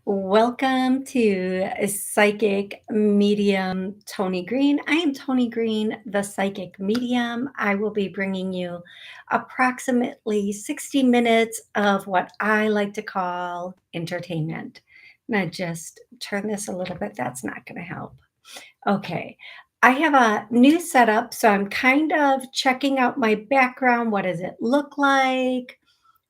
Welcome to Psychic Medium Tony Greene. I am Tony Greene, the Psychic Medium. I will be bringing you approximately 60 minutes of what I like to call entertainment. Now, just turn this a little bit. That's not going to help. Okay. I have a new setup, so I'm kind of checking out my background. What does it look like?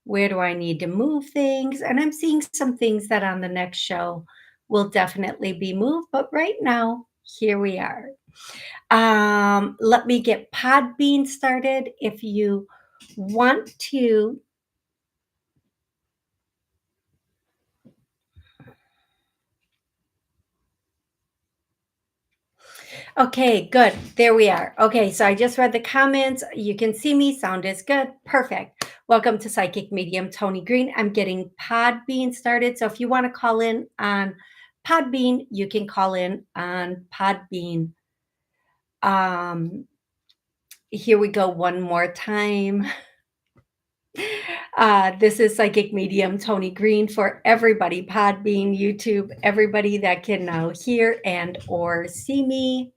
Where do I need to move things? And I'm seeing some things that on the next show will definitely be moved. But right now, here we are. Let me get Podbean started. If you want to, okay, good. There we are. Okay, so I just read the comments. You can see me. Sound is good. Perfect. Welcome to Psychic Medium Tony Greene. I'm getting Podbean started. So if you want to call in on Podbean, you can call in on Podbean. Here we go one more time. This is Psychic Medium Tony Greene for everybody, Podbean, YouTube, everybody that can now hear and or see me.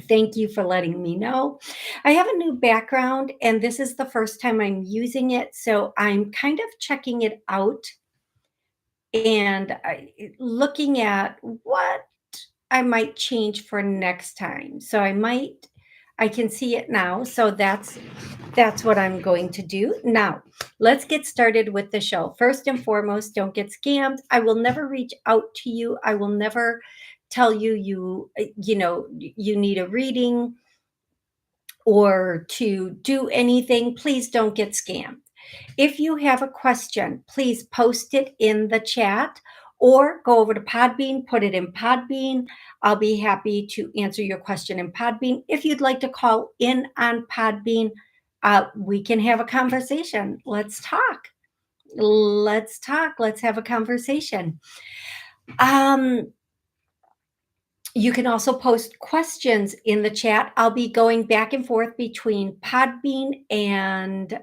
Thank you for letting me know. I have a new background and this is the first time I'm using it. So I'm kind of checking it out and looking at what I might change for next time. So I can see it now. So that's what I'm going to do. Now, let's get started with the show. First and foremost, don't get scammed. I will never reach out to you. I will never tell you you need a reading or to do anything. Please don't get scammed. If you have a question, please post it in the chat or go over to Podbean, put it in Podbean. I'll be happy to answer your question in Podbean. If you'd like to call in on Podbean, we can have a conversation. Let's talk. Let's talk. Let's have a conversation. You can also post questions in the chat. I'll be going back and forth between Podbean and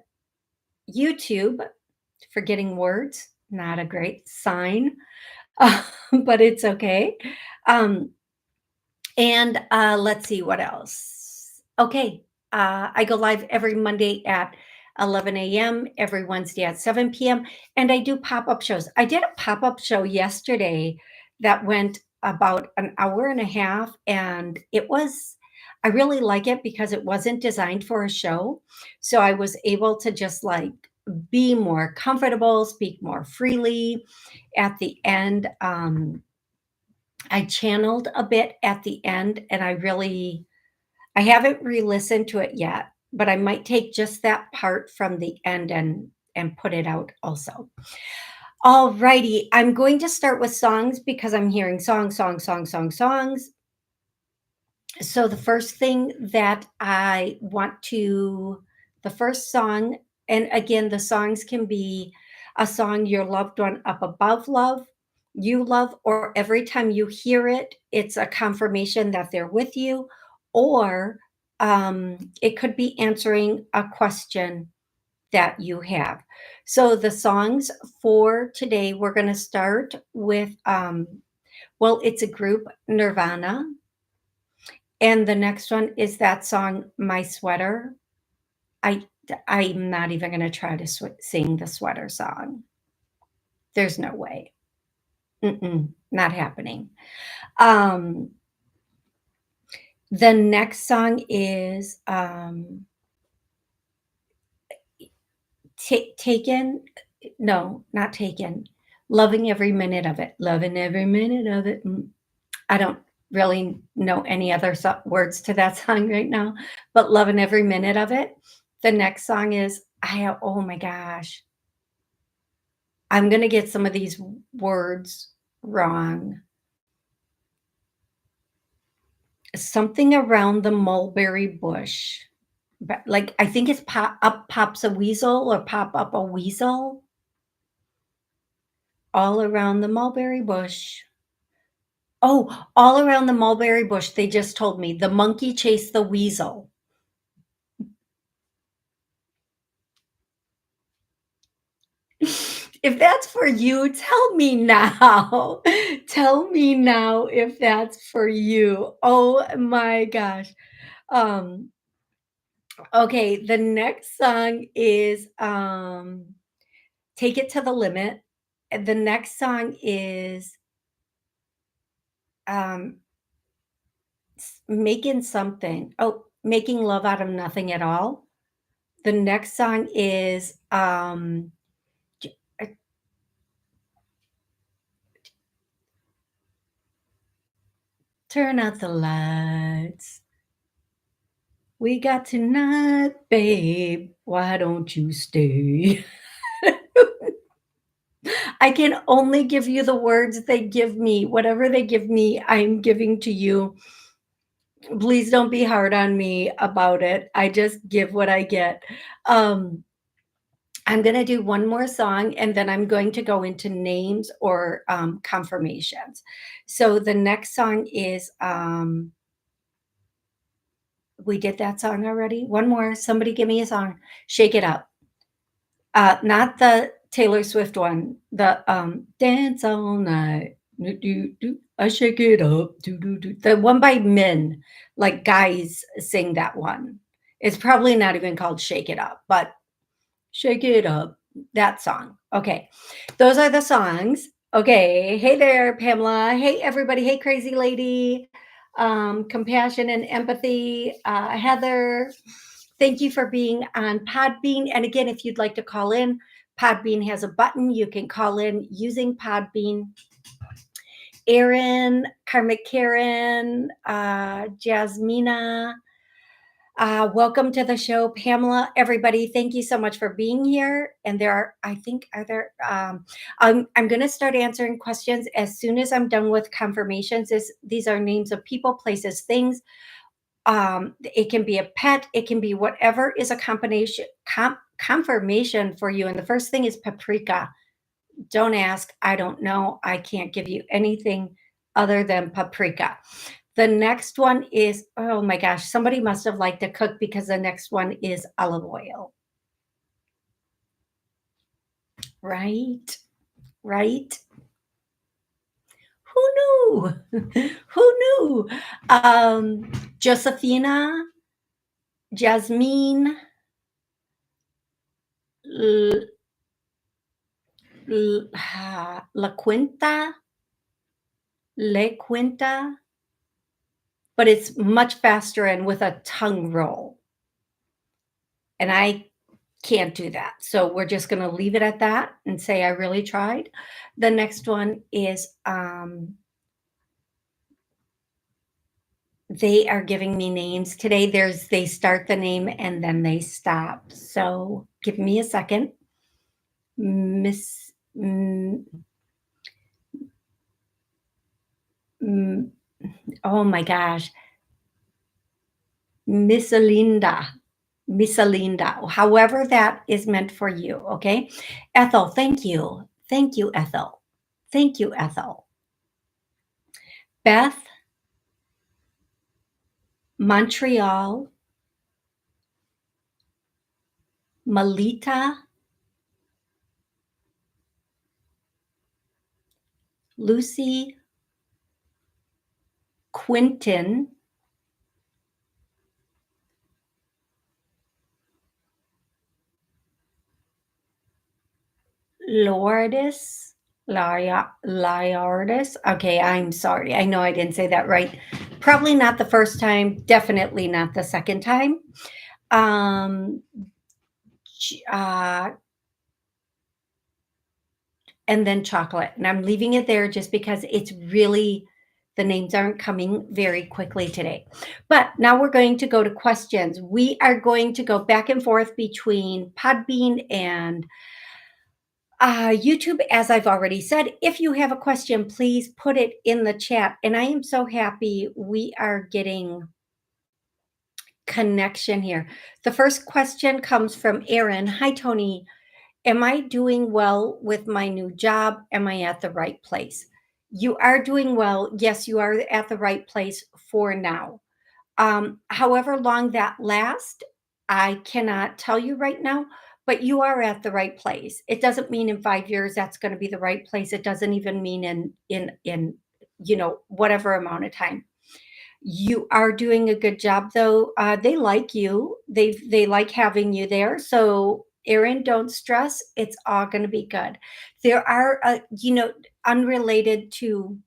YouTube. Forgetting words, not a great sign, but it's okay. And let's see what else. Okay, I go live every Monday at 11 a.m., every Wednesday at 7 p.m., and I do pop-up shows. I did a pop-up show yesterday that went about an hour and a half, and I really like it because it wasn't designed for a show. So I was able to just like be more comfortable, speak more freely. At the end, I channeled a bit at the end, and I haven't re-listened to it yet, but I might take just that part from the end and put it out also. All righty, I'm going to start with songs because I'm hearing songs. So the first thing that the first song, and again, the songs can be a song your loved one up above you love, or every time you hear it, it's a confirmation that they're with you, or it could be answering a question that you have. So the songs for today, we're going to start with, well, it's a group, Nirvana. And the next one is that song, My Sweater. I'm not even going to try to sing the sweater song. There's no way. Not happening. The next song is Taken. No, not Taken. Loving Every Minute of It. Loving Every Minute of It. I don't really know any other words to that song right now, but loving every minute of it. The next song is, oh my gosh, I'm going to get some of these words wrong. Something around the mulberry bush. But like, I think it's pops a weasel or pop up a weasel. All around the mulberry bush. Oh, all around the mulberry bush. They just told me the monkey chased the weasel. If that's for you, tell me now. Tell me now if that's for you. Oh my gosh. Um, okay, the next song is Take It to the Limit. And the next song is um Making Something. Oh, Making Love Out of Nothing at All. The next song is j- uh, Turn Out the Lights. We got tonight, babe. Why don't you stay? I can only give you the words they give me. Whatever they give me, I'm giving to you. Please don't be hard on me about it. I just give what I get. Um, I'm going to do one more song and then I'm going to go into names or confirmations. So the next song is we did that song already. One more. Somebody give me a song. Shake It Up. Not the Taylor Swift one, the, Dance All Night, do, do, do, I shake it up, do, do, do, the one by men, like, guys sing that one. It's probably not even called Shake It Up, but Shake It Up, that song. Okay, those are the songs. Okay, hey there, Pamela. Hey, everybody. Hey, Crazy Lady. Compassion and Empathy. Heather, thank you for being on Podbean. And again, if you'd like to call in, Podbean has a button. You can call in using Podbean. Erin, Karmic Karen, Jasmina, welcome to the show, Pamela. Everybody, thank you so much for being here. And there are, I think, are there? I'm going to start answering questions as soon as I'm done with confirmations. These are names of people, places, things. It can be a pet. It can be whatever is a combination, confirmation for you. And the first thing is paprika. Don't ask. I don't know. I can't give you anything other than paprika. The next one is, oh my gosh, somebody must have liked to cook because the next one is olive oil. Right? Right? Who knew? Who knew? Josephina, Jasmine, L- La Quinta, Le Quinta, but it's much faster and with a tongue roll. And I can't do that. So we're just going to leave it at that and say I really tried. The next one is they are giving me names today. They start the name and then they stop. So give me a second. Miss oh my gosh. Miss Alinda. Miss Alinda. However that is meant for you, okay? Ethel, thank you. Thank you, Ethel. Thank you, Ethel. Beth, Montreal, Melita, Lucy, Quentin, Lourdes, Liardis. Okay, I'm sorry. I know I didn't say that right. Probably not the first time, definitely not the second time. Um, uh, and then chocolate. And I'm leaving it there just because it's really, the names aren't coming very quickly today. But now we're going to go to questions. We are going to go back and forth between Podbean and YouTube, as I've already said. If you have a question, please put it in the chat. And I am so happy we are getting connection here. The first question comes from Erin. Hi, Toni. Am I doing well with my new job? Am I at the right place? You are doing well. Yes, you are at the right place for now. However long that lasts, I cannot tell you right now, but you are at the right place. It doesn't mean in 5 years that's gonna be the right place. It doesn't even mean in whatever amount of time. You are doing a good job though. They like you. They like having you there. So Erin, don't stress. It's all gonna be good. There are unrelated to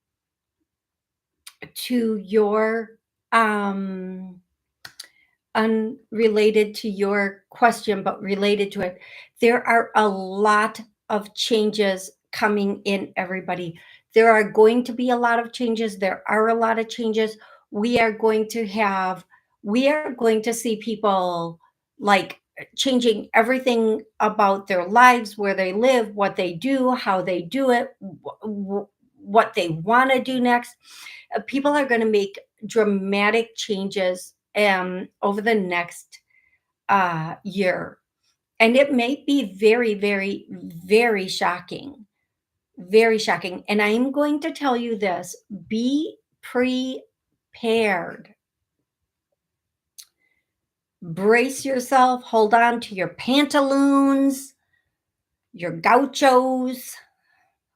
your um unrelated to your question, but related to it, there are a lot of changes coming in, everybody. There are going to be a lot of changes. There are a lot of changes. We are going to have, we are going to see people like changing everything about their lives, where they live, what they do, how they do it, what they want to do next. People are going to make dramatic changes over the next year. And it may be very, very, very shocking. Very shocking. And I'm going to tell you this, be prepared. Brace yourself, hold on to your pantaloons, your gauchos.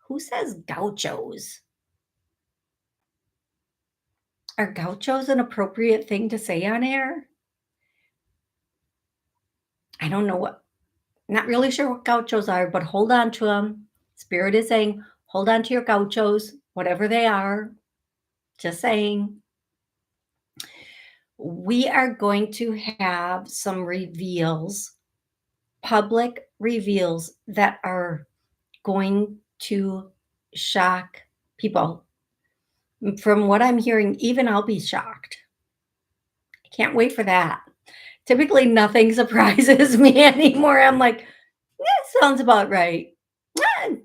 Who says gauchos? Are gauchos an appropriate thing to say on air? I don't know what, not really sure what gauchos are, but hold on to them. Spirit is saying, hold on to your gauchos, whatever they are. Just saying. We are going to have some reveals, public reveals that are going to shock people. From what I'm hearing, even I'll be shocked. I can't wait for that. Typically, nothing surprises me anymore. I'm like, that sounds about right. Eh,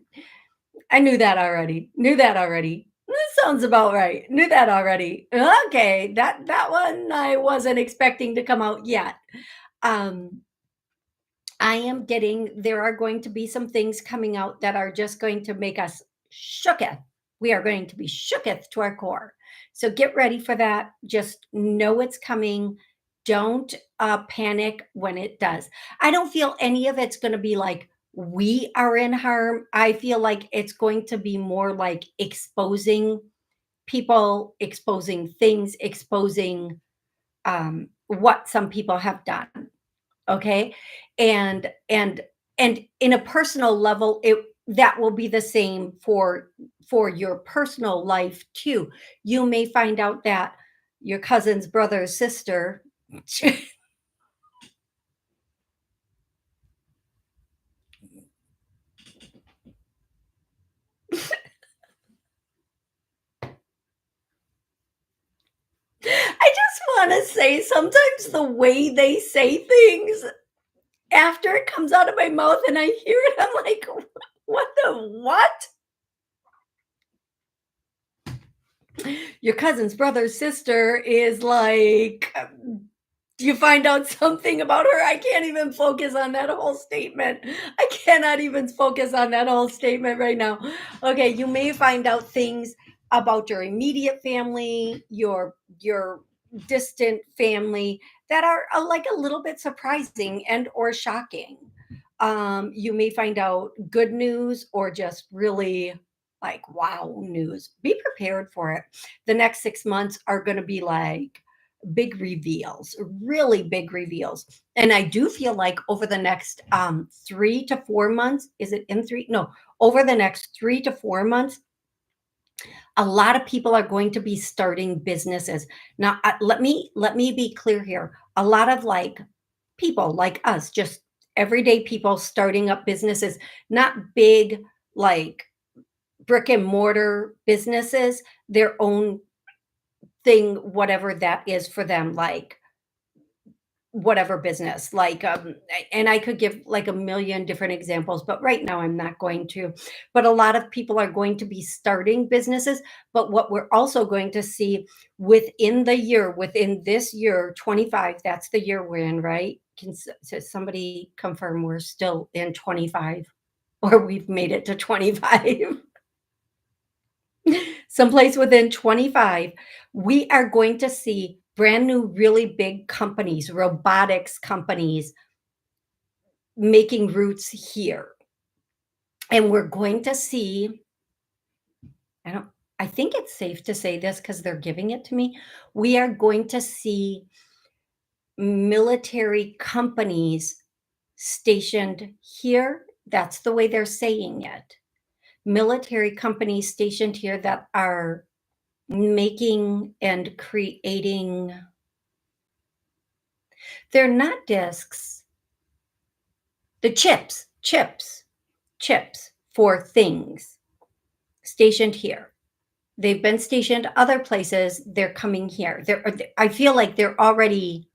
I knew that already. Knew that already. That sounds about right. Knew that already. Okay, that one I wasn't expecting to come out yet. Um, I am getting, there are going to be some things coming out that are just going to make us shooketh. We are going to be shooketh to our core. So get ready for that. Just know it's coming. Don't panic when it does. I don't feel any of it's going to be like we are in harm. I feel like it's going to be more like exposing people, exposing things, exposing what some people have done. Okay. And and and in a personal level, it that will be the same for your personal life too. You may find out that your cousin's brother or sister I just want to say, sometimes the way they say things after it comes out of my mouth and I hear it, I'm like, what the what? Your cousin's brother or sister is like, you find out something about her. I can't even focus on that whole statement. I cannot even focus on that whole statement right now. Okay, you may find out things about your immediate family, your distant family, that are like a little bit surprising and or shocking. You may find out good news or just really like wow news. Be prepared for it. The next 6 months are going to be like big reveals, really big reveals. And I do feel like over the next 3 to 4 months, is it in three? No, over the next 3 to 4 months, a lot of people are going to be starting businesses. Now, let me be clear here. A lot of like people like us, just everyday people starting up businesses, not big like brick and mortar businesses, their own thing, whatever that is for them, like whatever business, like and I could give like a million different examples, but right now I'm not going to. But a lot of people are going to be starting businesses, but what we're also going to see within the year, within this year 25, that's the year we're in, right? Can somebody confirm we're still in 25 or we've made it to 25? Someplace within 25, we are going to see brand new, really big companies, robotics companies, making roots here. And we're going to see, I don't, I think it's safe to say this because they're giving it to me. We are going to see military companies stationed here. That's the way they're saying it. Military companies stationed here that are making and creating, they're not discs, the chips for things stationed here. They've been stationed other places. They're coming here. I feel like they're already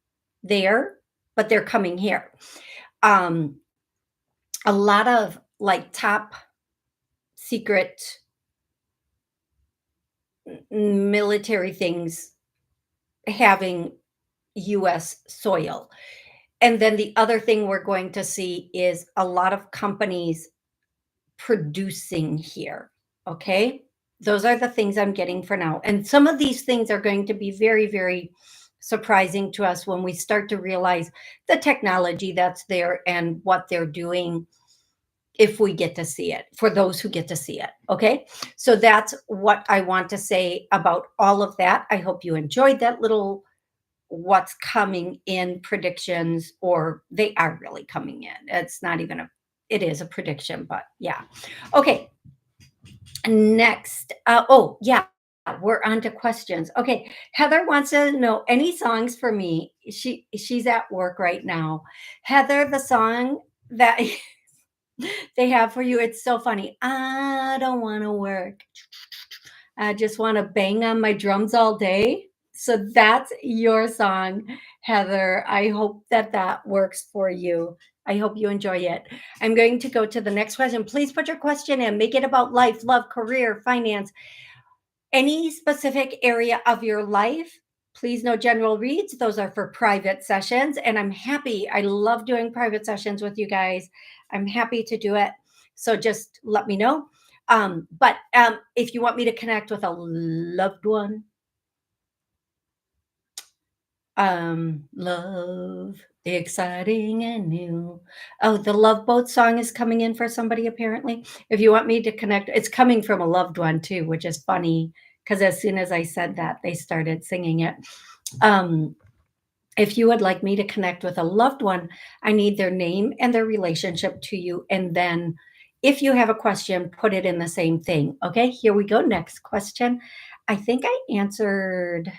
there, but they're coming here. A lot of like top secret military things having US soil. And then the other thing we're going to see is a lot of companies producing here. Okay. Those are the things I'm getting for now. And some of these things are going to be very, very surprising to us when we start to realize the technology that's there and what they're doing if we get to see it, for those who get to see it. Okay. So that's what I want to say about all of that. I hope you enjoyed that little what's coming in predictions, or they are really coming in. It's not even it is a prediction, but yeah. Okay. Next. Oh, yeah. We're on to questions. Okay. Heather wants to know any songs for me. She's at work right now. Heather, the song that they have for you, it's so funny. I don't want to work. I just want to bang on my drums all day. So that's your song, Heather. I hope that that works for you. I hope you enjoy it. I'm going to go to the next question. Please put your question in. Make it about life, love, career, finance, any specific area of your life. Please, no general reads. Those are for private sessions. And I'm happy. I love doing private sessions with you guys. I'm happy to do it. So just let me know. But if you want me to connect with a loved one, love, exciting and new. Oh, the Love Boat song is coming in for somebody apparently. If you want me to connect, it's coming from a loved one too, which is funny because as soon as I said that, they started singing it. If you would like me to connect with a loved one, I need their name and their relationship to you. And then if you have a question, put it in the same thing. Okay, here we go. Next question. I think I answered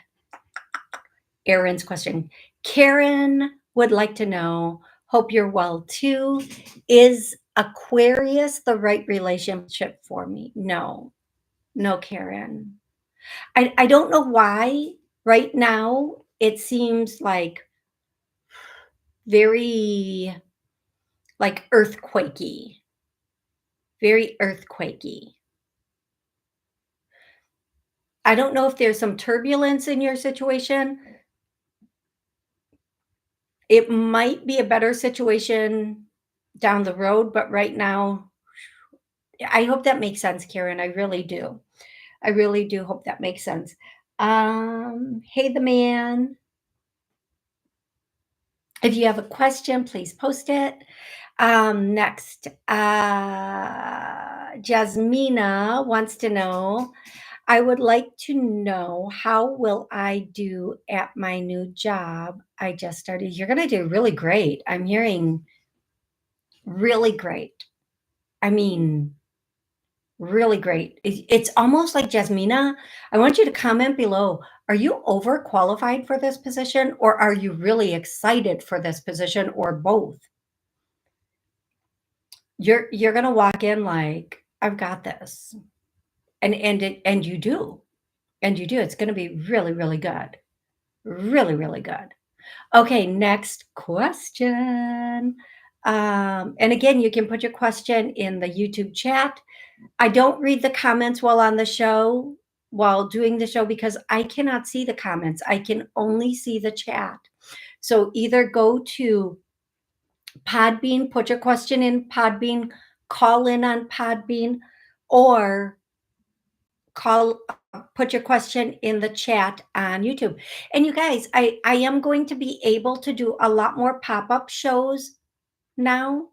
Aaron's question. Karen would like to know, hope you're well too. Is Aquarius the right relationship for me? No, Karen. I don't know why right now it seems like very like earthquakey, very earthquakey. I don't know if there's some turbulence in your situation. It might be a better situation down the road, but right now, I hope that makes sense, Karen. I really do. I really do hope that makes sense. Hey, the man. If you have a question, please post it. Next, Jasmina wants to know, I would like to know how will I do at my new job I just started. You're going to do really great. I'm hearing really great. I mean, really great. It's almost like Jasmina. I want you to comment below. Are you overqualified for this position, or are you really excited for this position, or both? You're gonna walk in like, I've got this. And you do. And you do. It's gonna be really, really good. Really, really good. Okay, next question. And again, you can put your question in the YouTube chat. I don't read the comments while on the show, while doing the show, because I cannot see the comments. I can only see the chat. So either go to Podbean, put your question in Podbean, call in on Podbean, or put your question in the chat on YouTube. And you guys, I am going to be able to do a lot more pop-up shows now.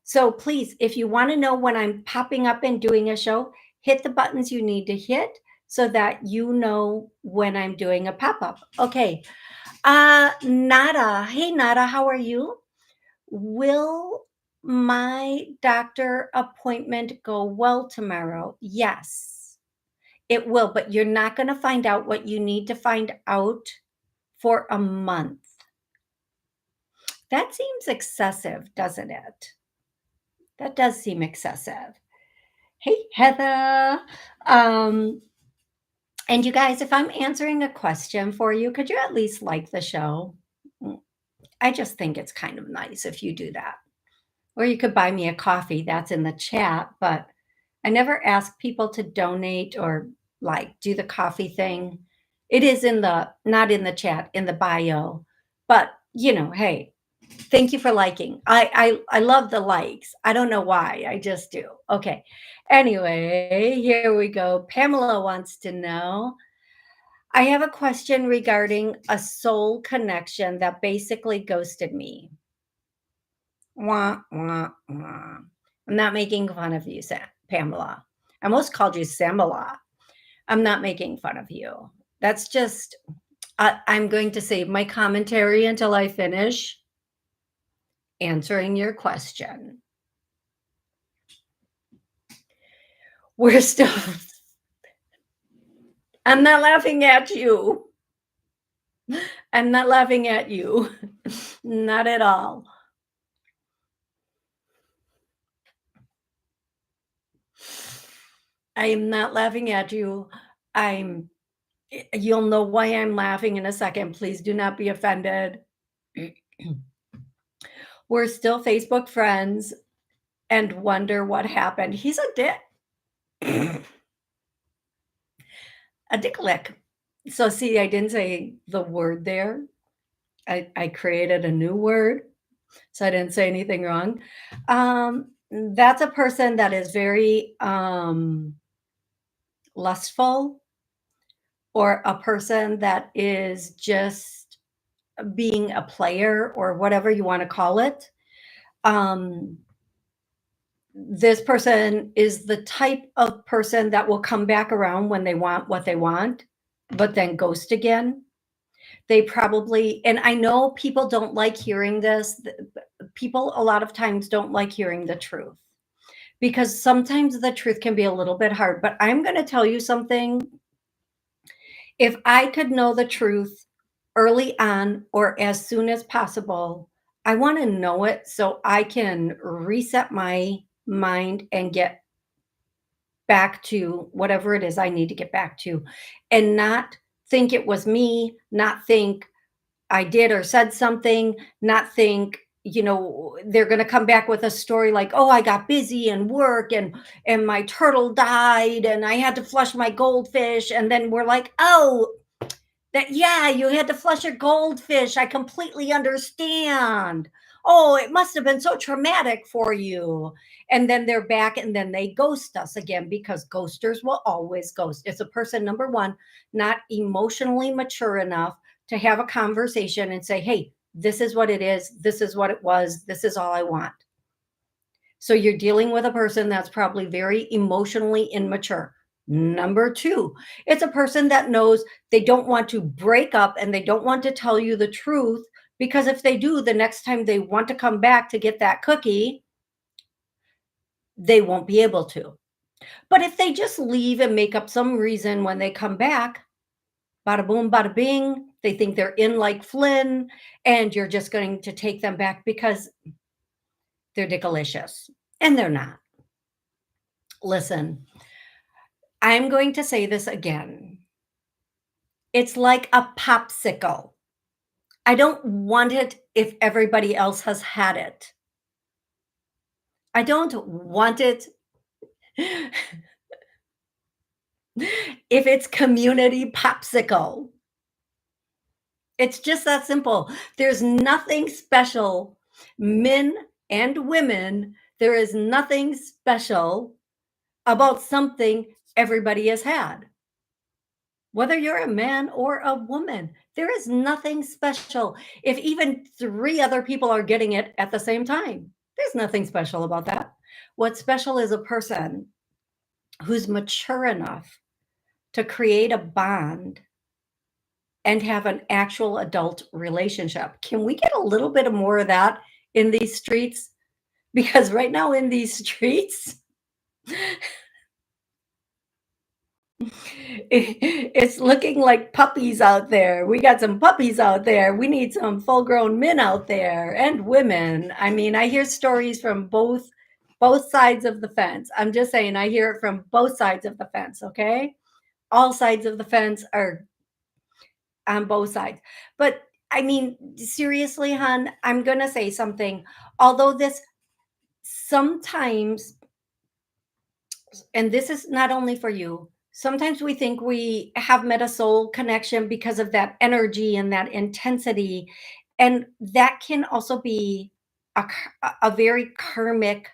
So please, if you want to know when I'm popping up and doing a show, hit the buttons you need to hit so that you know when I'm doing a pop-up. Okay. Nada. Hey, Nada, how are you? Will my doctor appointment go well tomorrow? Yes, it will, but you're not going to find out what you need to find out for a month. That seems excessive, doesn't it? That does seem excessive. Hey, Heather. Um, and you guys, if I'm answering a question for you, could you at least like the show? I just think it's kind of nice if you do that. Or you could buy me a coffee, that's in the chat, but I never ask people to donate or like do the coffee thing. It is in the not in the chat, in the bio. But, hey, thank you for liking. I love the likes. I don't know why. I just do. Okay. Anyway, here we go. Pamela wants to know, I have a question regarding a soul connection that basically ghosted me. Wah, wah, wah. I'm not making fun of you, Pamela. I almost called you Samala. I'm not making fun of you. That's just, I'm going to save my commentary until I finish answering your question. We're still, I'm not laughing at you. I'm not laughing at you. Not at all. I am not laughing at you. You'll know why I'm laughing in a second. Please do not be offended. We're still Facebook friends and wonder what happened. He's a dick. A dick lick. So see, I didn't say the word there. I created a new word, so I didn't say anything wrong. That's a person that is very lustful, or a person that is just being a player, or whatever you want to call it. This person is the type of person that will come back around when they want what they want, but then ghost again. They probably, and I know people don't like hearing this. People a lot of times don't like hearing the truth, because sometimes the truth can be a little bit hard. But I'm going to tell you something. If I could know the truth early on or as soon as possible, I want to know it so I can reset my mind and get back to whatever it is I need to get back to, and not think it was me, not think I did or said something, not think, they're going to come back with a story like, oh, I got busy and work and my turtle died and I had to flush my goldfish. And then we're like, oh, yeah, you had to flush a goldfish. I completely understand. Oh, it must have been so traumatic for you. And then they're back and then they ghost us again, because ghosters will always ghost. It's a person, number one, not emotionally mature enough to have a conversation and say, hey, this is what it is. This is what it was. This is all I want. So you're dealing with a person that's probably very emotionally immature. Number two, it's a person that knows they don't want to break up and they don't want to tell you the truth, because if they do, the next time they want to come back to get that cookie, they won't be able to. But if they just leave and make up some reason when they come back, bada boom, bada bing, they think they're in like Flynn, and you're just going to take them back because they're dickalicious. And they're not. Listen, I'm going to say this again. It's like a popsicle. I don't want it if everybody else has had it. I don't want it if it's community popsicle. It's just that simple. There's nothing special. Men and women, there is nothing special about something everybody has had. Whether you're a man or a woman, there is nothing special if even 3 other people are getting it at the same time. There's nothing special about that. What's special is a person who's mature enough to create a bond and have an actual adult relationship. Can we get a little bit of more of that in these streets? Because right now in these streets, it's looking like puppies out there. We got some puppies out there. We need some full-grown men out there and women. I mean, I hear stories from both sides of the fence. I'm just saying I hear it from both sides of the fence, okay? All sides of the fence are on both sides. But I mean, seriously, hon, I'm gonna say something. Although this sometimes, and this is not only for you, sometimes we think we have met a soul connection because of that energy and that intensity. And that can also be a very karmic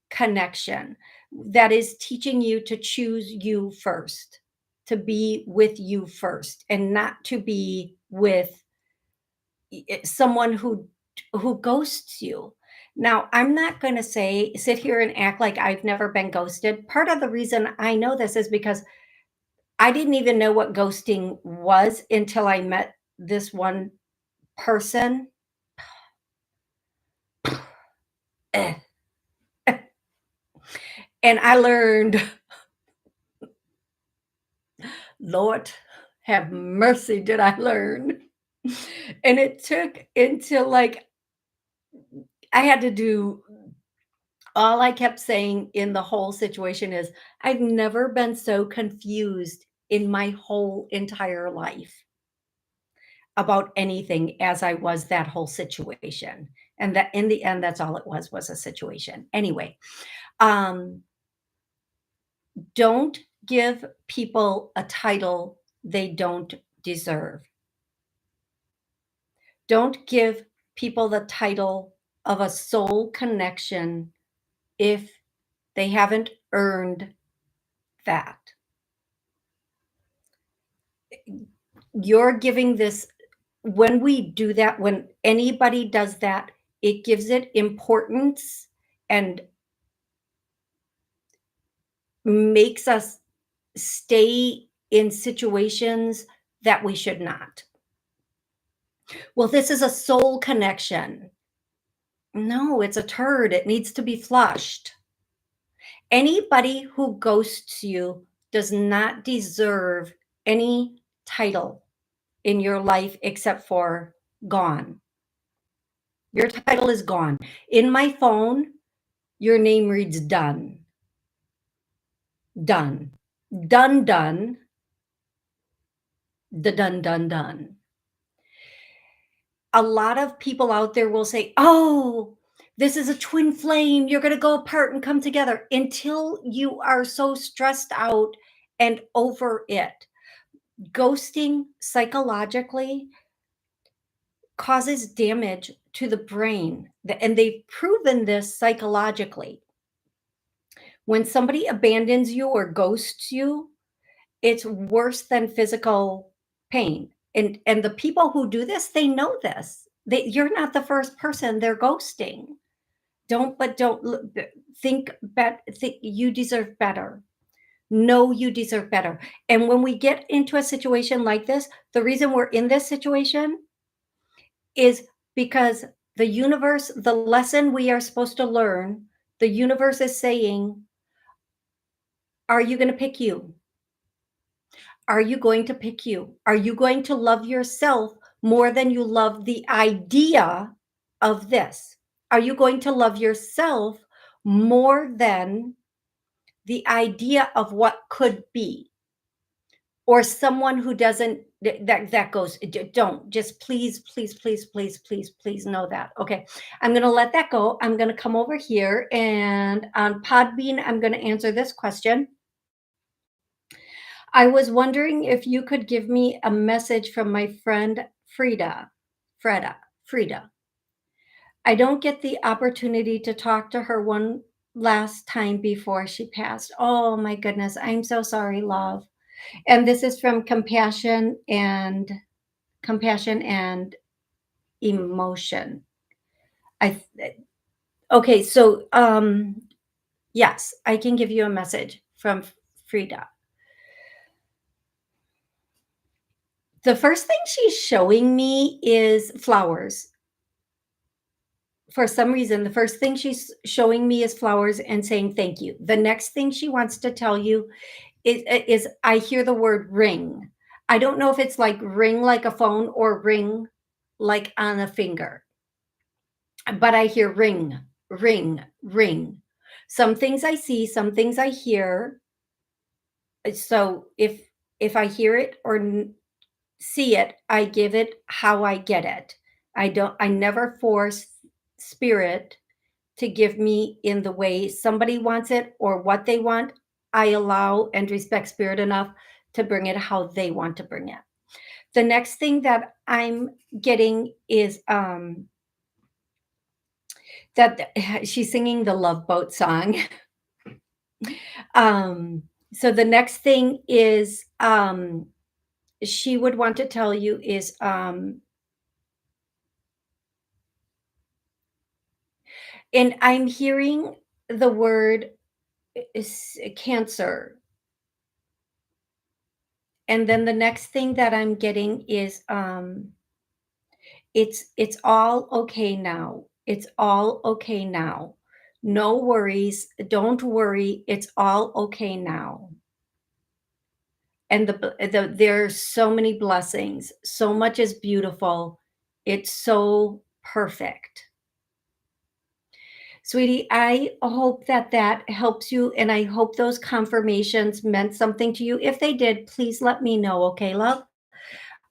connection that is teaching you to choose you first, to be with you first, and not to be with someone who ghosts you. Now, I'm not going to say sit here and act like I've never been ghosted. Part of the reason I know this is because I didn't even know what ghosting was until I met this one person. Eh. And I learned, Lord have mercy, did I learn? And it took until like I had to do all I kept saying in the whole situation is, I've never been so confused in my whole entire life about anything as I was that whole situation. And that in the end, that's all it was a situation. Anyway, um, don't give people a title they don't deserve. Don't give people the title of a soul connection if they haven't earned that. You're giving this, when we do that, when anybody does that, it gives it importance and makes us stay in situations that we should not. Well, this is a soul connection. No, it's a turd. It needs to be flushed. Anybody who ghosts you does not deserve any title in your life except for gone. Your title is gone. In my phone, your name reads done. Done. Done, done. The done, done, done. A lot of people out there will say, oh, this is a twin flame. You're going to go apart and come together until you are so stressed out and over it. Ghosting psychologically causes damage to the brain. And they've proven this psychologically. When somebody abandons you or ghosts you, it's worse than physical pain. And the people who do this, they know this. You're not the first person they're ghosting. Don't think you deserve better. No, you deserve better. And when we get into a situation like this, the reason we're in this situation is because the universe, the lesson we are supposed to learn, the universe is saying, are you going to pick you? Are you going to pick you? Are you going to love yourself more than you love the idea of this? Are you going to love yourself more than the idea of what could be? Or someone who doesn't, that goes, don't, just please, please, please, please, please, please know that. Okay, I'm going to let that go. I'm going to come over here and on Podbean, I'm going to answer this question. I was wondering if you could give me a message from my friend Frida. I don't get the opportunity to talk to her one last time before she passed. Oh my goodness, I'm so sorry, love. And this is from compassion and emotion. I Okay, so yes, I can give you a message from Frida. The first thing she's showing me is flowers. For some reason, the first thing she's showing me is flowers and saying thank you. The next thing she wants to tell you is I hear the word ring. I don't know if it's like ring like a phone or ring like on a finger, but I hear ring, ring, ring. Some things I see, some things I hear. So if I hear it or see it, I give it how I get it. I never force spirit to give me in the way somebody wants it or what they want. I allow and respect spirit enough to bring it how they want to bring it. The next thing that I'm getting is that she's singing the Love Boat song. um so the next thing is she would want to tell you is and I'm hearing the word is cancer. And then the next thing that I'm getting is it's all okay now. It's all okay now. No worries. Don't worry. It's all okay now. And there's so many blessings. So much is beautiful. It's so perfect. Sweetie, I hope that that helps you, and I hope those confirmations meant something to you. If they did, please let me know, okay, love?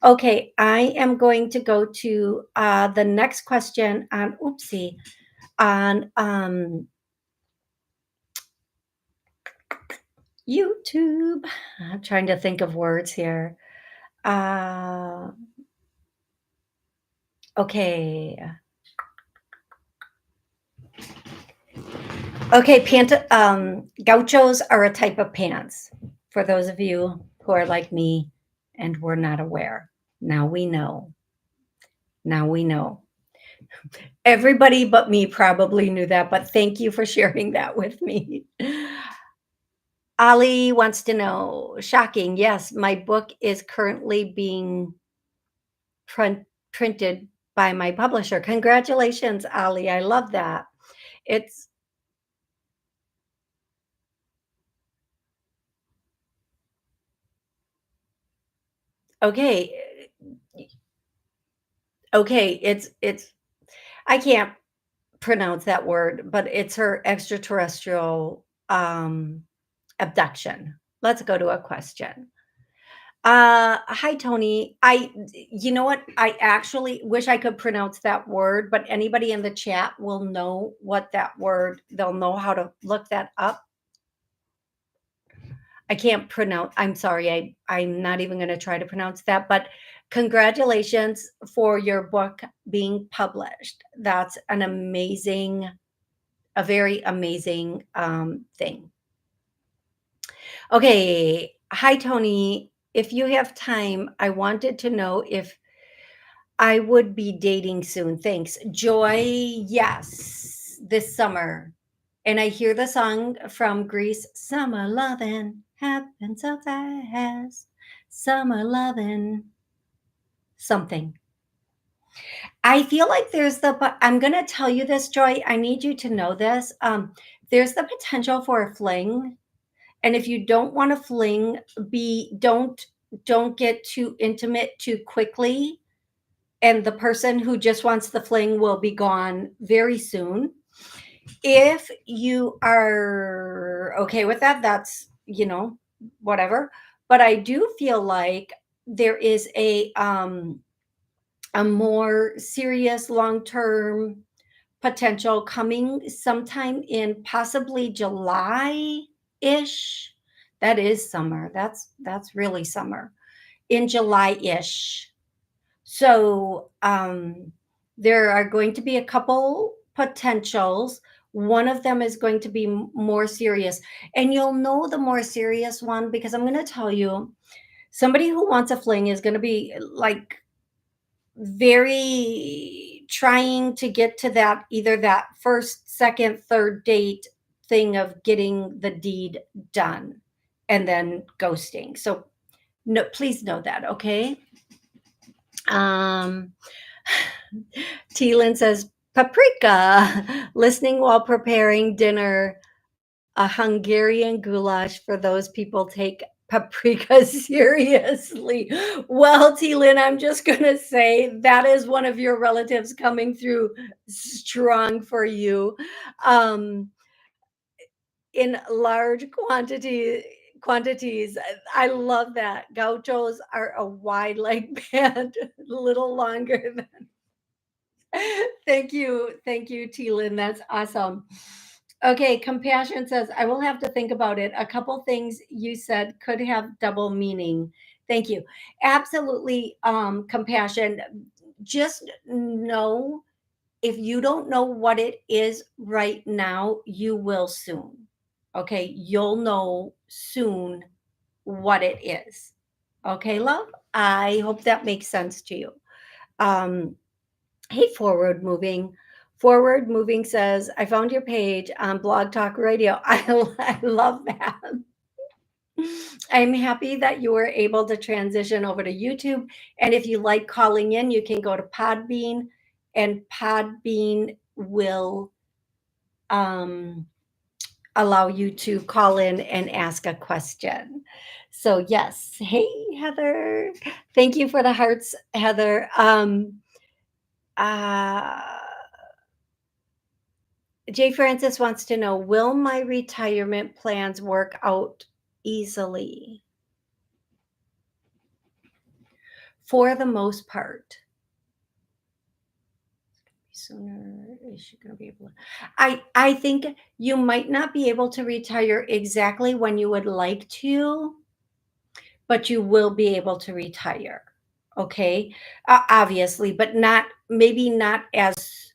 Okay, I am going to go to the next question on oopsie on YouTube. I'm trying to think of words here. Uh, okay, okay. Gauchos are a type of pants. For those of you who are like me and were not aware, now we know. Now we know. Everybody but me probably knew that, but thank you for sharing that with me. Ali wants to know, shocking. Yes, my book is currently being printed by my publisher. Congratulations, Ali. I love that. It's okay. Okay, it's I can't pronounce that word, but it's her extraterrestrial abduction. Let's go to a question. Hi, Tony. You know what? I actually wish I could pronounce that word, but anybody in the chat will know what that word, they'll know how to look that up. I can't pronounce, I'm sorry. I'm not even going to try to pronounce that, but congratulations for your book being published. That's an amazing, a very amazing thing. Okay. Hi, Tony. If you have time, I wanted to know if I would be dating soon. Thanks. Joy, yes, this summer. And I hear the song from Greece, Summer Lovin' happens so fast. Summer lovin' something. I feel like there's but I'm going to tell you this, Joy. I need you to know this. There's the potential for a fling. And if you don't want to fling, don't get too intimate too quickly, and the person who just wants the fling will be gone very soon. If you are okay with that, that's, whatever. But I do feel like there is a more serious long-term potential coming sometime in possibly July-ish. That is summer. That's really summer. In July-ish. So there are going to be a couple potentials. One of them is going to be more serious. And you'll know the more serious one because I'm going to tell you somebody who wants a fling is going to be like very trying to get to that, either that first, second, third date thing of getting the deed done and then ghosting. So no, please know that, okay? Um, Teelan says, paprika, listening while preparing dinner, a Hungarian goulash for those people take paprika seriously. Well, Teelan, I'm just going to say that is one of your relatives coming through strong for you. Um, in large quantities. I love that. Gauchos are a wide leg band, a little longer than. Thank you, Teelan. That's awesome. Okay, Compassion says, I will have to think about it. A couple things you said could have double meaning. Thank you. Absolutely, Compassion. Just know, if you don't know what it is right now, you will soon. Okay, you'll know soon what it is. Okay, love? I hope that makes sense to you. Hey, Forward Moving. Forward Moving says, I found your page on Blog Talk Radio. I love that. I'm happy that you were able to transition over to YouTube. And if you like calling in, you can go to Podbean, and Podbean will allow you to call in and ask a question. So yes, hey Heather, thank you for the hearts, Heather. Uh, Jay Francis wants to know, will my retirement plans work out easily? For the most part. Sooner is she going to be able to? I think you might not be able to retire exactly when you would like to, but you will be able to retire. Okay, obviously, but not, maybe not as,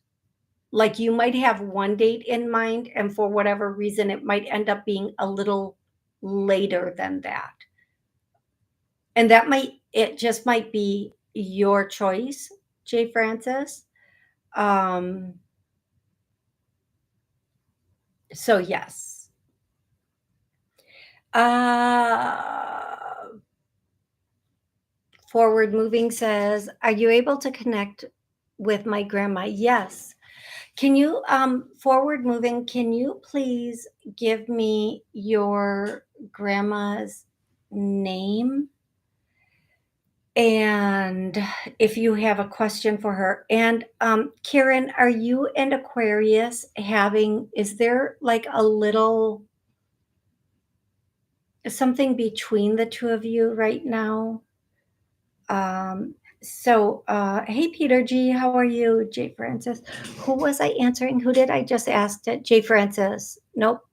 like, you might have one date in mind, and for whatever reason it might end up being a little later than that, and that might, it just might be your choice, Jay Francis. um so yes. uh Forward Moving says, are you able to connect with my grandma? Yes. Can you, Forward Moving, can you please give me your grandma's name? And if you have a question for her. And Karen, are you and Aquarius having, is there like a little something between the two of you right now? Hey, Peter G, how are you? Jay Francis. Who was I answering? Who did I just ask it? Jay Francis. Nope.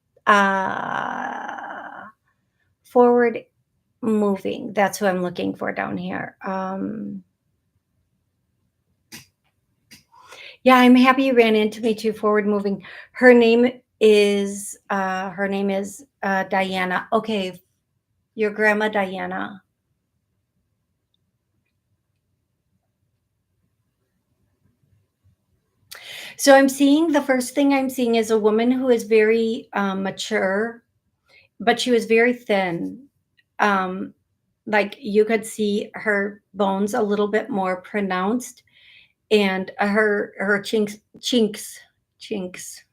Forward Moving. That's who I'm looking for down here. Yeah, I'm happy you ran into me too. Forward Moving. Her name is Diana. Okay, your grandma Diana. So I'm seeing, the first thing I'm seeing is a woman who is very mature, but she was very thin. Um, like, you could see her bones a little bit more pronounced, and her chinks, cheeks.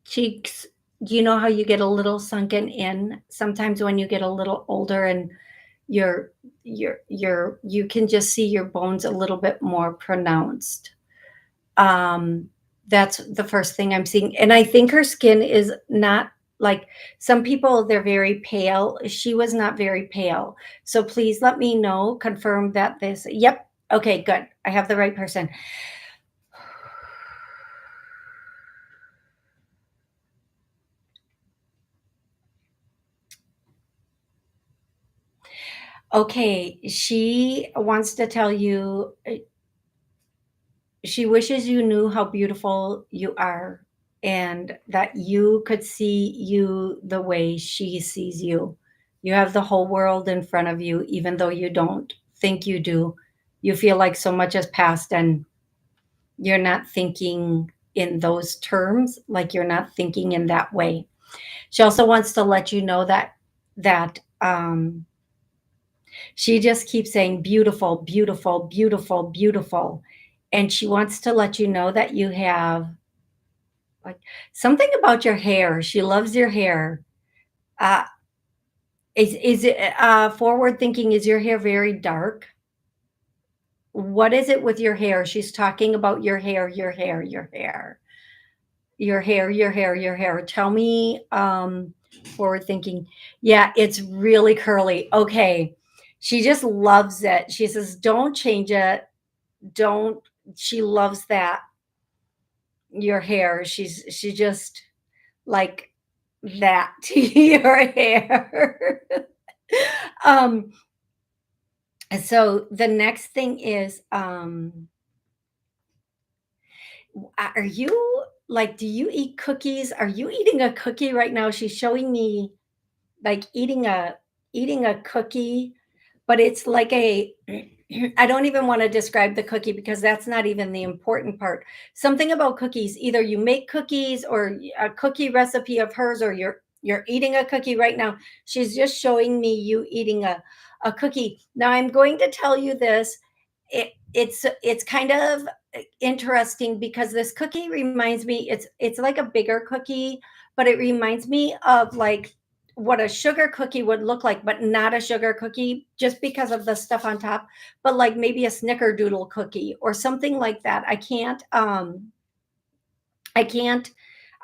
Do you know how you get a little sunken in sometimes when you get a little older, and your you can just see your bones a little bit more pronounced? Um, that's the first thing I'm seeing. And I think her skin is not like, some people, they're very pale. She was not very pale. So please let me know, confirm that this, yep. Okay, good. I have the right person. Okay, she wants to tell you, she wishes you knew how beautiful you are, and that you could see you the way she sees you. You have the whole world in front of you, even though you don't think you do. You feel like so much has passed and you're not thinking in those terms, like you're not thinking in that way. She also wants to let you know that she just keeps saying beautiful, beautiful, beautiful, beautiful. And she wants to let you know that you have like something about your hair. She loves your hair. Uh, is it forward thinking? Is your hair very dark? What is it with your hair? She's talking about your hair, your hair, your hair, your hair, your hair, your hair. Tell me, forward thinking. Yeah, it's really curly. Okay. She just loves it. She says, don't change it. Don't. She loves that. Your hair. She just like that to your hair. um, so the next thing is, are you like, do you eat cookies? Are you eating a cookie right now? She's showing me like eating a cookie, but it's like a I don't even want to describe the cookie because that's not even the important part. Something about cookies, either you make cookies or a cookie recipe of hers, or you're eating a cookie right now. She's just showing me you eating a cookie. Now I'm going to tell you this. It's kind of interesting because this cookie reminds me, it's like a bigger cookie, but it reminds me of like what a sugar cookie would look like, but not a sugar cookie just because of the stuff on top, but like maybe a snickerdoodle cookie or something like that. I can't, I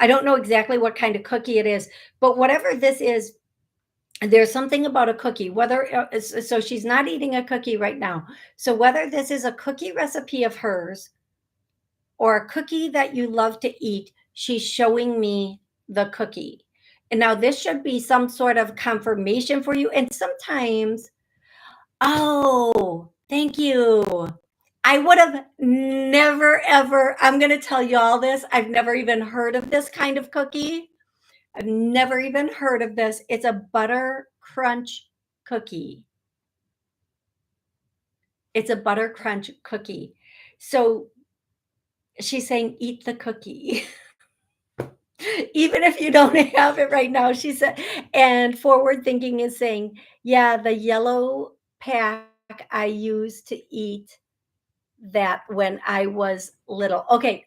don't know exactly what kind of cookie it is, but whatever this is, there's something about a cookie, whether, so she's not eating a cookie right now. So whether this is a cookie recipe of hers or a cookie that you love to eat, she's showing me the cookie. And now this should be some sort of confirmation for you. And sometimes, oh, thank you. I would have never, ever, I'm going to tell you all this. I've never even heard of this kind of cookie. I've never even heard of this. It's a butter crunch cookie. It's a butter crunch cookie. So she's saying, eat the cookie. Even if you don't have it right now, she said. And forward thinking is saying, yeah, the yellow pack I used to eat that when I was little. Okay.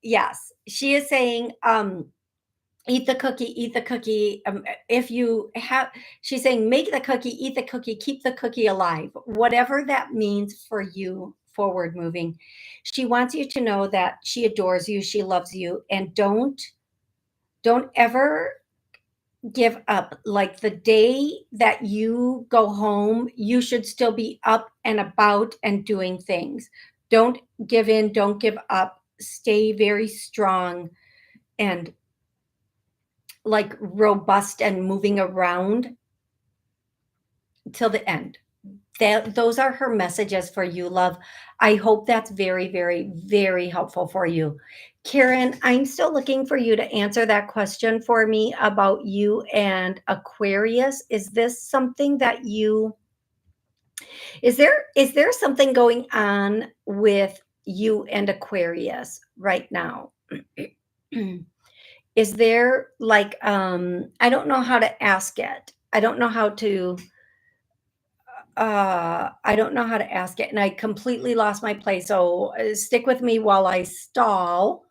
Yes. She is saying, eat the cookie, eat the cookie. If you have, she's saying, make the cookie, eat the cookie, keep the cookie alive, whatever that means for you, forward moving. She wants you to know that she adores you, she loves you, and don't ever give up. Like the day that you go home, you should still be up and about and doing things. Don't give in, don't give up. Stay very strong and like robust and moving around till the end. Those are her messages for you, love. I hope that's very, very, very helpful for you. Karen, I'm still looking for you to answer that question for me about you and Aquarius. Is this something that you, is there something going on with you and Aquarius right now? Is there like, I don't know how to ask it. I don't know how to ask it, and I completely lost my place. So stick with me while I stall.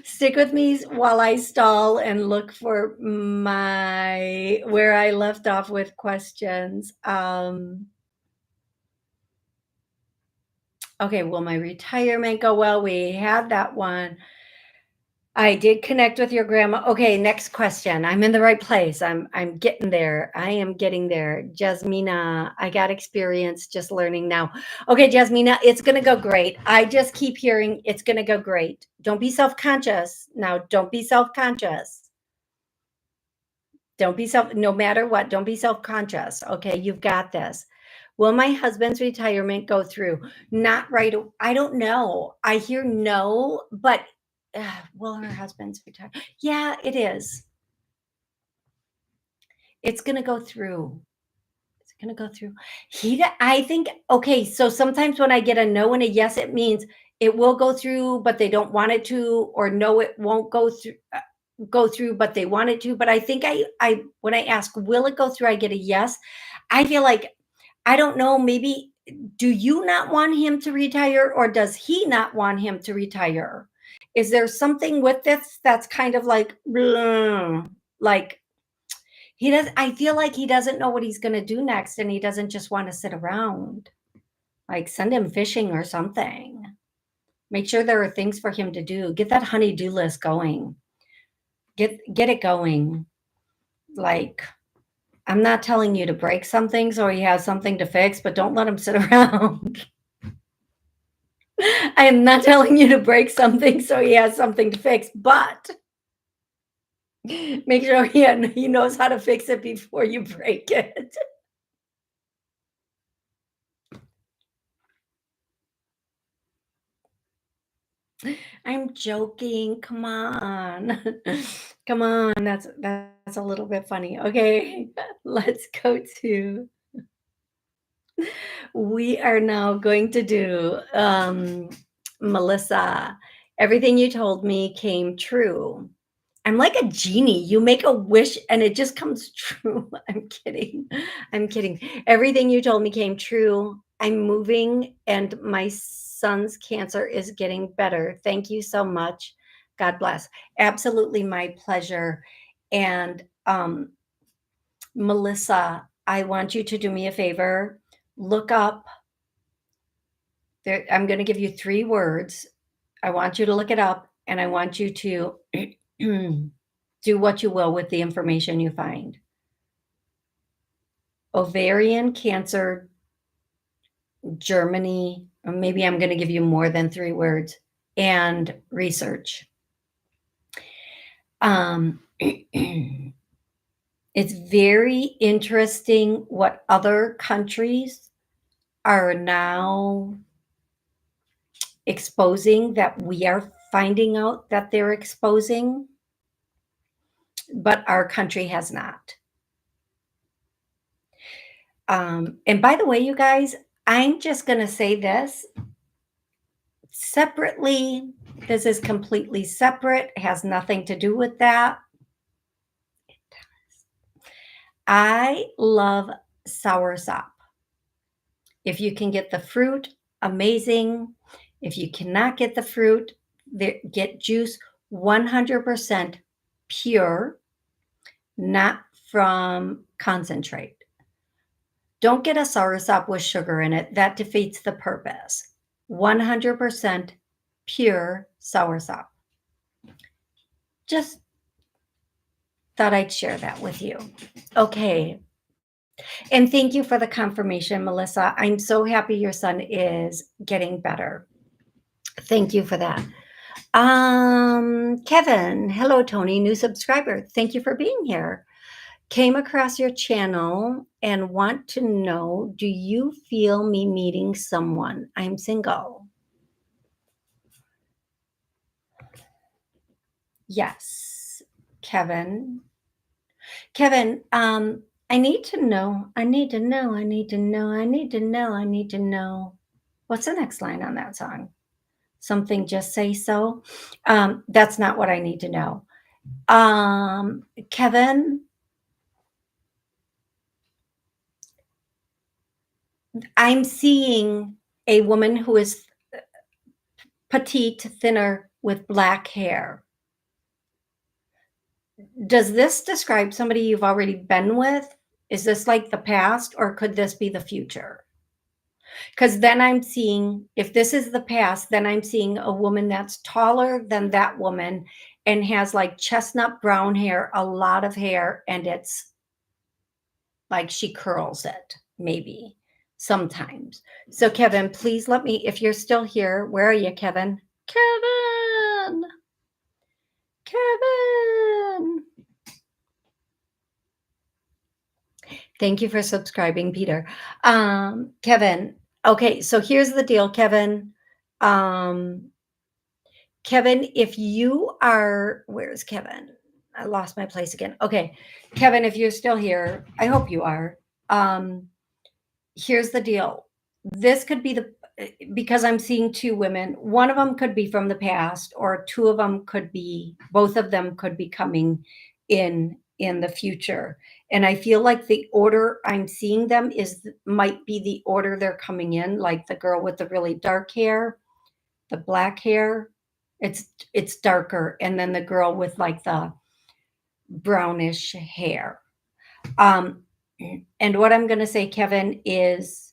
Stick with me while I stall and look for my where I left off with questions. Okay, will my retirement go well? We had that one. I did connect with your grandma. Okay, next question. I'm in the right place. I'm getting there. I am getting there. Jasmina, I got experience just learning now. Okay, Jasmina, it's gonna go great. I just keep hearing it's gonna go great. Don't be self-conscious. Now, don't be self-conscious. Don't be self, no matter what, don't be self-conscious. Okay, you've got this. Will my husband's retirement go through? Not right. I don't know. I hear no, but will her husband's retire? Yeah, it is. It's going to go through. Gonna go through. I think, okay, so sometimes when I get a no and a yes, it means it will go through, but they don't want it to, or no, it won't go through, but they want it to. But I think I when I ask, will it go through, I get a yes. I feel like, I don't know, maybe, do you not want him to retire, or does he not want him to retire? Is there something with this that's kind of like, like, he does, I feel like he doesn't know what he's gonna do next, and he doesn't just wanna sit around. Like, send him fishing or something. Make sure there are things for him to do. Get that honey-do list going. Get it going. Like, I'm not telling you to break something so he has something to fix, but don't let him sit around. I am not telling you to break something so he has something to fix, but make sure he knows how to fix it before you break it. I'm joking. Come on. Come on. That's a little bit funny. Okay. Let's go to, we are now going to do Melissa. Everything you told me came true. I'm like a genie. You make a wish and it just comes true. I'm kidding. I'm kidding. Everything you told me came true. I'm moving and my son's cancer is getting better. Thank you so much. God bless. Absolutely my pleasure. And Melissa, I want you to do me a favor. Look up there. I'm going to give you 3 words. I want you to look it up and I want you to do what you will with the information you find. Ovarian cancer, Germany, or maybe I'm going to give you more than 3 words, and research. It's very interesting what other countries are now exposing that we are finding out that they're exposing, but our country has not. And by the way, you guys, I'm just going to say this separately. This is completely separate, has nothing to do with that. I love soursop. If you can get the fruit, amazing. If you cannot get the fruit, get juice 100% pure, not from concentrate. Don't get a soursop with sugar in it. That defeats the purpose. 100% pure soursop. Just thought I'd share that with you. Okay. And thank you for the confirmation, Melissa. I'm so happy your son is getting better. Thank you for that. Kevin, hello, Toni, new subscriber. Thank you for being here. Came across your channel and want to know, do you feel me meeting someone? I'm single. Yes, Kevin. Kevin, I need to know. I need to know. I need to know. I need to know. I need to know. What's the next line on that song? Something just say so. That's not what I need to know. Kevin, I'm seeing a woman who is petite, thinner, with black hair. Does this describe somebody you've already been with? Is this like the past, or could this be the future? Because then I'm seeing, if this is the past, then I'm seeing a woman that's taller than that woman and has like chestnut brown hair, a lot of hair, and it's like she curls it, maybe sometimes. So, Kevin, please let me, if you're still here, where are you, Kevin? Kevin! Kevin! Thank you for subscribing, Peter. Kevin, okay, so here's the deal, Kevin. Kevin, if you are, where's Kevin? I lost my place again. Okay, Kevin, if you're still here, I hope you are. here's the deal. This could be because I'm seeing two women. One of them could be from the past, or two of them could be, both of them could be coming in the future. And I feel like the order I'm seeing them is might be the order they're coming in, like the girl with the really dark hair, the black hair. It's darker, and then the girl with like the brownish hair. Um, and what I'm going to say, Kevin, is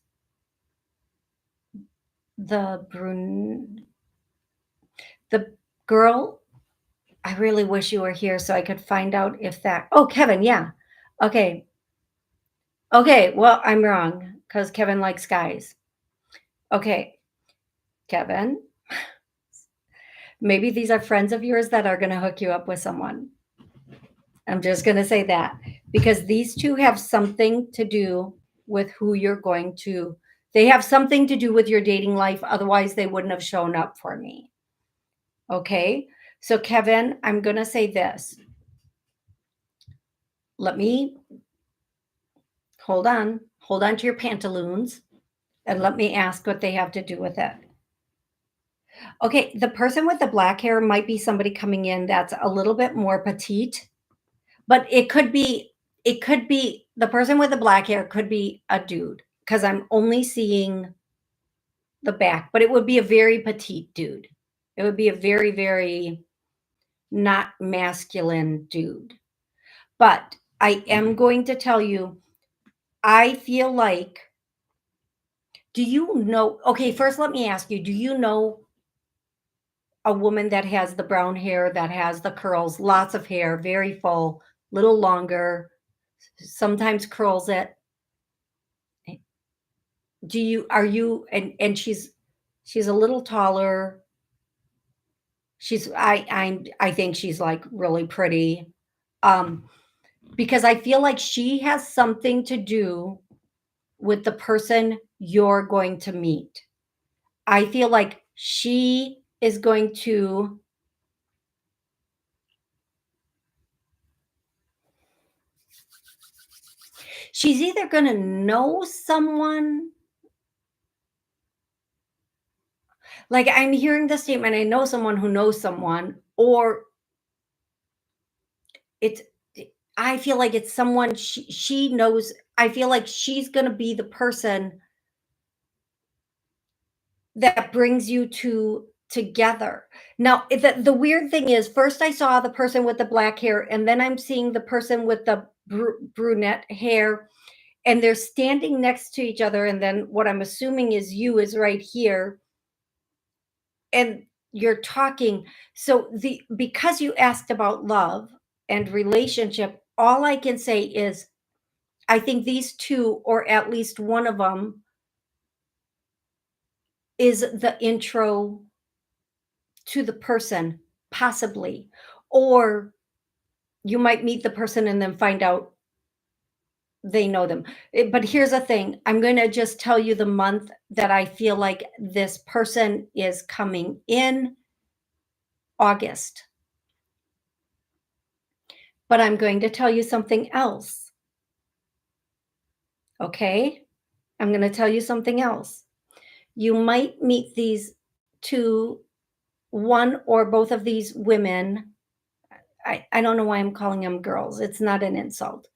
the brun the girl. I really wish you were here so I could find out if that. Oh, Kevin, yeah. Okay. Okay. Well, I'm wrong because Kevin likes guys. Okay, Kevin. Maybe these are friends of yours that are going to hook you up with someone. I'm just going to say that because these two have something to do with who you're going to. They have something to do with your dating life. Otherwise, they wouldn't have shown up for me. Okay. So, Kevin, I'm going to say this. Let me hold on. Hold on to your pantaloons and let me ask what they have to do with it. Okay. The person with the black hair might be somebody coming in that's a little bit more petite, but it could be the person with the black hair could be a dude because I'm only seeing the back, but it would be a very petite dude. It would be a very, very not masculine dude. But I am going to tell you, I feel like, do you know? Okay, first let me ask you, do you know a woman that has the brown hair, that has the curls, lots of hair, very full, little longer, sometimes curls it? Do you, are you, and she's a little taller. I think she's like really pretty. Um, because I feel like she has something to do with the person you're going to meet. I feel like she is going to, she's either going to know someone, like I'm hearing the statement, I know someone who knows someone, or it's, I feel like it's someone she knows. I feel like she's going to be the person that brings you two together. Now, the weird thing is, first I saw the person with the black hair, and then I'm seeing the person with the brunette hair, and they're standing next to each other. And then what I'm assuming is you is right here, and you're talking. So the because you asked about love and relationship, all I can say is I think these two, or at least one of them, is the intro to the person, possibly. Or you might meet the person and then find out they know them. But here's the thing, I'm going to just tell you the month that I feel like this person is coming in: August. But I'm going to tell you something else. Okay? I'm going to tell you something else. You might meet these two, one or both of these women. I don't know why I'm calling them girls. It's not an insult.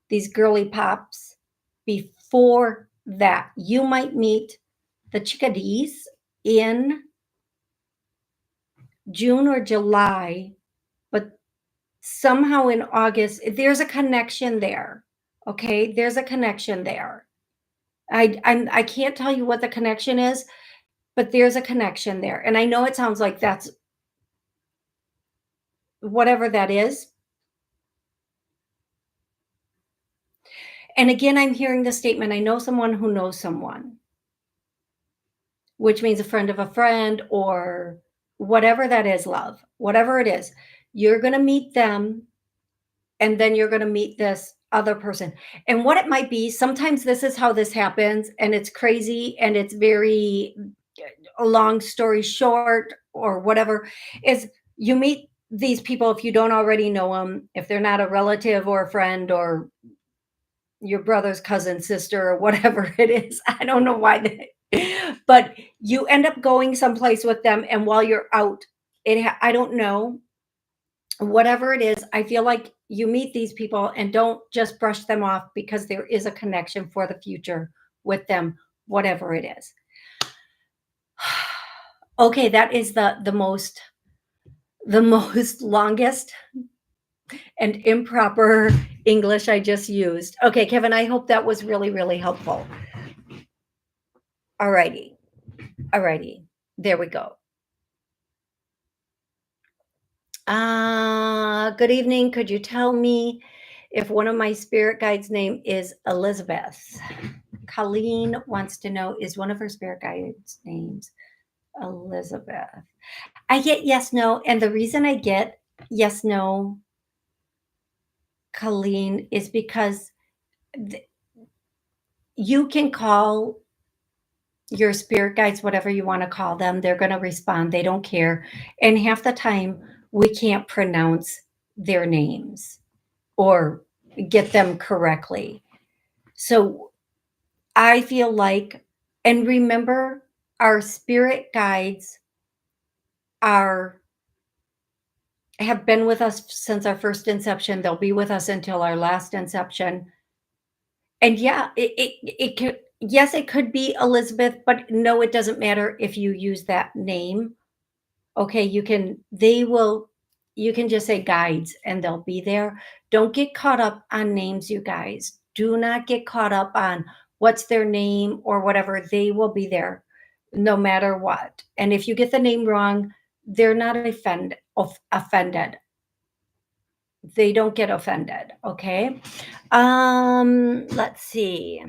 These girly pops. Before that, you might meet the chickadees in June or July, but somehow in August, there's a connection there. Okay, there's a connection there. I can't tell you what the connection is, but there's a connection there. And I know it sounds like that's whatever that is. And again, I'm hearing the statement, I know someone who knows someone, which means a friend of a friend, or whatever that is, love, whatever it is. You're going to meet them, and then you're going to meet this other person. And what it might be, sometimes this is how this happens, and it's crazy, and it's very, a long story short, or whatever, is you meet these people if you don't already know them, if they're not a relative or a friend or your brother's cousin, sister, or whatever it is. I don't know why but you end up going someplace with them, and while you're out, I don't know, whatever it is, I feel like you meet these people and don't just brush them off because there is a connection for the future with them, whatever it is. Okay, that is the most longest and improper English I just used. Okay, Kevin, I hope that was really, really helpful. All righty. All righty. There we go. Good evening. Could you tell me if one of my spirit guides' name is Elizabeth? Colleen wants to know, is one of her spirit guides' names Elizabeth? I get yes, no. And the reason I get yes, no, Colleen, is because you can call your spirit guides whatever you want to call them. They're going to respond. They don't care. And half the time, we can't pronounce their names or get them correctly. So I feel like, and remember, our spirit guides have been with us since our first inception. They'll be with us until our last inception. And yeah, it could, yes, it could be Elizabeth, but no, it doesn't matter if you use that name. Okay, you can just say guides and they'll be there. Don't get caught up on names, you guys. Do not get caught up on what's their name or whatever. They will be there no matter what. And if you get the name wrong, they're not offended. They don't get offended, okay? Let's see.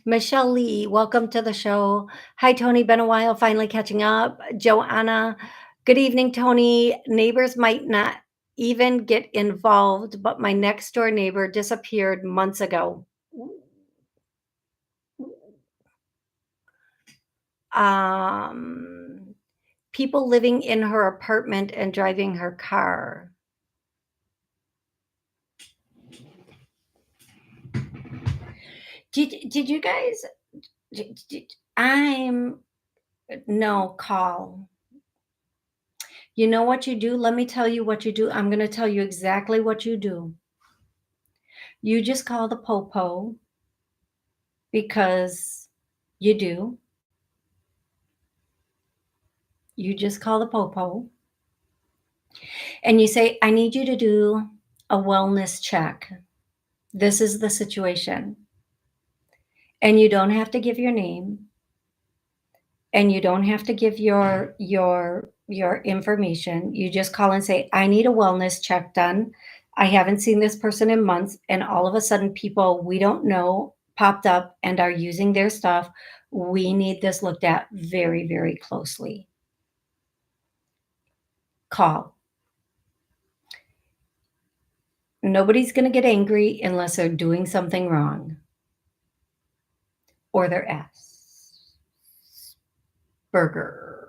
Michelle Lee, welcome to the show. Hi, Toni. Been a while, finally catching up. Joanna, good evening, Toni. Neighbors might not even get involved, but my next door neighbor disappeared months ago. People living in her apartment and driving her car. Did you guys? No, call. You know what you do? Let me tell you what you do. I'm going to tell you exactly what you do. You just call the popo because you do. You just call the popo and you say, I need you to do a wellness check. This is the situation. And you don't have to give your name. And you don't have to give your information. You just call and say, I need a wellness check done. I haven't seen this person in months. And all of a sudden, people we don't know popped up and are using their stuff. We need this looked at very, very closely. Call. Nobody's going to get angry unless they're doing something wrong or they're Asperger.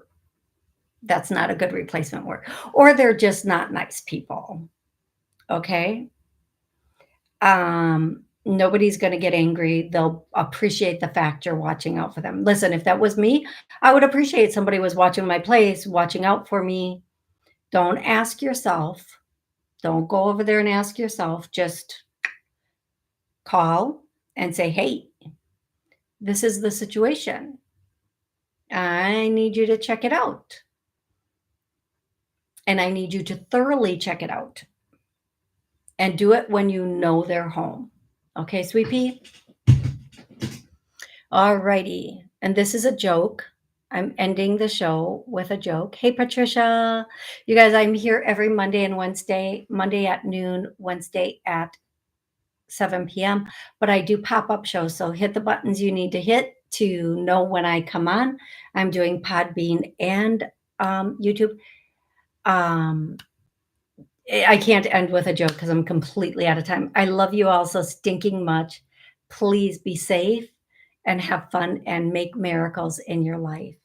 That's not a good replacement word. Or they're just not nice people. Okay? Nobody's going to get angry. They'll appreciate the fact you're watching out for them. Listen, if that was me, I would appreciate somebody was watching my place, watching out for me. Don't ask yourself. Don't go over there and ask yourself. Just call and say, hey, this is the situation. I need you to check it out. And I need you to thoroughly check it out. And do it when you know they're home. Okay, sweet pea? All righty. And this is a joke. I'm ending the show with a joke. Hey, Patricia. You guys, I'm here every Monday and Wednesday, Monday at noon, Wednesday at 7 p.m. But I do pop-up shows. So hit the buttons you need to hit to know when I come on. I'm doing Podbean and YouTube. I can't end with a joke because I'm completely out of time. I love you all so stinking much. Please be safe and have fun and make miracles in your life.